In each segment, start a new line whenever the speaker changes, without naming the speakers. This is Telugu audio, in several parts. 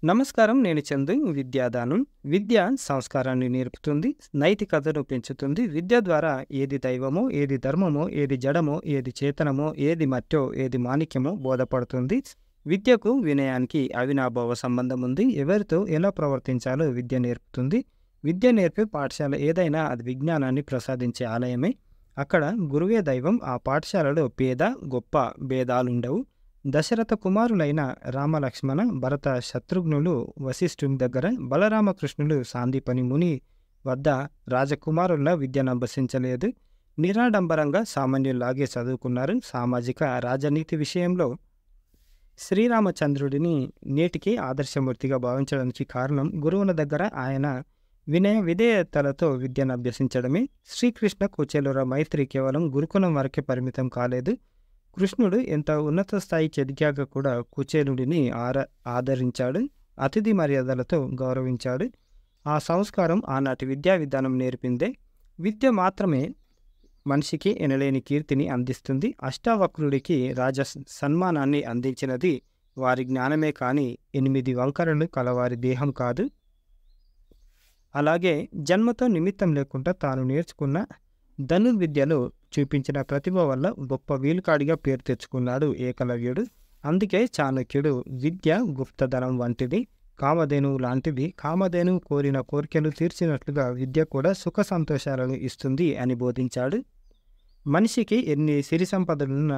నమస్కారం. నేను చందు. విద్యాదానం. విద్య సంస్కారాన్ని నేర్పుతుంది, నైతికతను పెంచుతుంది. విద్య ద్వారా ఏది దైవమో, ఏది ధర్మమో, ఏది జడమో, ఏది చేతనమో, ఏది మట్టో, ఏది మాణిక్యమో బోధపడుతుంది. విద్యకు, వినయానికి అవినాభావ సంబంధం ఉంది. ఎవరితో ఎలా ప్రవర్తించాలో విద్య నేర్పుతుంది. విద్య నేర్పే పాఠశాల ఏదైనా అది విజ్ఞానాన్ని ప్రసాదించే ఆలయమే. అక్కడ గురువే దైవం. ఆ పాఠశాలలో పేద, గొప్ప భేదాలుండవు. దశరథ కుమారులైన రామలక్ష్మణ భరత శత్రుఘ్నులు వశిష్ఠుని దగ్గర, బలరామకృష్ణులు సాందీపని ముని వద్ద రాజకుమారుల్లా విద్యను అభ్యసించలేదు. నిరాడంబరంగా సామాన్యుల్లాగే చదువుకున్నారు. సామాజిక రాజనీతి విషయంలో శ్రీరామచంద్రుడిని నేటికి ఆదర్శమూర్తిగా భావించడానికి కారణం గురువుల దగ్గర ఆయన వినయ విధేయతలతో విద్యను అభ్యసించడమే. శ్రీకృష్ణ కుచేలుర మైత్రి కేవలం గురుకులం వరకే పరిమితం కాలేదు. కృష్ణుడు ఎంత ఉన్నత స్థాయికి ఎదిగాక కూడా కుచేలుడిని ఆదరించాడు, అతిథి మర్యాదలతో గౌరవించాడు. ఆ సంస్కారం ఆనాటి విద్యా విధానం నేర్పిందే. విద్య మాత్రమే మనిషికి ఎనలేని కీర్తిని అందిస్తుంది. అష్టావక్రుడికి రాజ సన్మానాన్ని అందించినది వారి జ్ఞానమే కానీ 8 వంకరలు కలవారి దేహం కాదు. అలాగే జన్మతో నిమిత్తం లేకుండా తాను నేర్చుకున్న ధనుర్విద్యలో చూపించిన ప్రతిభ వల్ల గొప్ప వీలుకాడిగా పేరు తెచ్చుకున్నాడు ఏకలవ్యుడు. అందుకే చాణక్యుడు విద్య గుప్తధనం వంటిది, కామధేనువు లాంటిది. కామధేనువు కోరిన కోరికలు తీర్చినట్లుగా విద్య కూడా సుఖ సంతోషాలను ఇస్తుంది అని బోధించాడు. మనిషికి ఎన్ని సిరి సంపదలున్న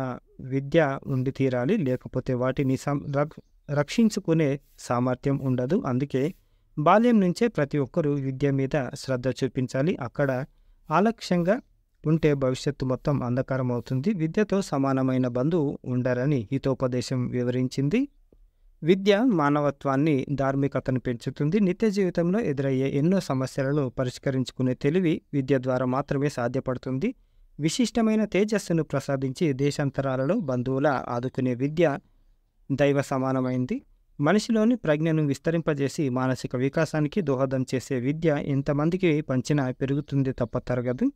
విద్య ఉండి తీరాలి, లేకపోతే వాటిని రక్షించుకునే సామర్థ్యం ఉండదు. అందుకే బాల్యం నుంచే ప్రతి ఒక్కరూ విద్య మీద శ్రద్ధ చూపించాలి. అక్కడ ఆలక్ష్యంగా ఉంటే భవిష్యత్తు మొత్తం అంధకారం అవుతుంది. విద్యతో సమానమైన బంధువు ఉండరని హితోపదేశం వివరించింది. విద్య మానవత్వాన్ని, ధార్మికతను పెంచుతుంది. నిత్య జీవితంలో ఎదురయ్యే ఎన్నో సమస్యలను పరిష్కరించుకునే తెలివి విద్య ద్వారా మాత్రమే సాధ్యపడుతుంది. విశిష్టమైన తేజస్సును ప్రసాదించి దేశాంతరాలలో బంధువుల ఆదుకునే విద్య దైవ సమానమైంది. మనిషిలోని ప్రజ్ఞను విస్తరింపజేసి మానసిక వికాసానికి దోహదం చేసే విద్య ఎంతమందికి పంచినా పెరుగుతుంది తప్ప తరగదు.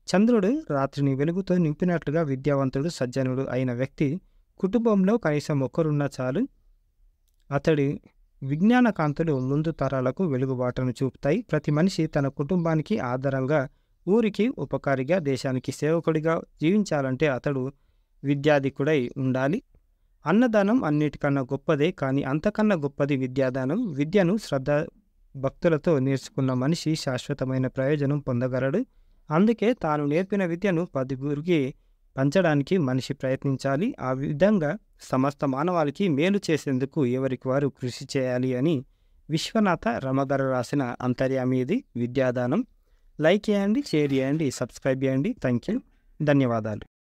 చంద్రుడు రాత్రిని వెలుగుతో నింపినట్లుగా విద్యావంతుడు, సజ్జనుడు అయిన వ్యక్తి కుటుంబంలో కనీసం ఒక్కరున్నా చాలు. అతడి విజ్ఞాన కాంతులు ముందు తరాలకు వెలుగుబాటును చూపుతాయి. ప్రతి మనిషి తన కుటుంబానికి ఆధారంగా, ఊరికి ఉపకారిగా, దేశానికి సేవకుడిగా జీవించాలంటే అతడు విద్యాధికుడై ఉండాలి. అన్నదానం అన్నిటికన్నా గొప్పదే, కానీ అంతకన్నా గొప్పది విద్యాదానం. విద్యను శ్రద్ధ భక్తులతో నేర్చుకున్న మనిషి శాశ్వతమైన ప్రయోజనం పొందగలడు. అందుకే తాను నేర్పిన విద్యను 10గురికి పంచడానికి మనిషి ప్రయత్నించాలి. ఆ విధంగా సమస్త మానవాళికి మేలు చేసేందుకు ఎవరికి వారు కృషి చేయాలి అని విశ్వనాథ రమగారు రాసిన అంతర్యామి ఇది విద్యాదానం. లైక్ చేయండి, షేర్ చేయండి, సబ్స్క్రైబ్ చేయండి. Thank you. ధన్యవాదాలు.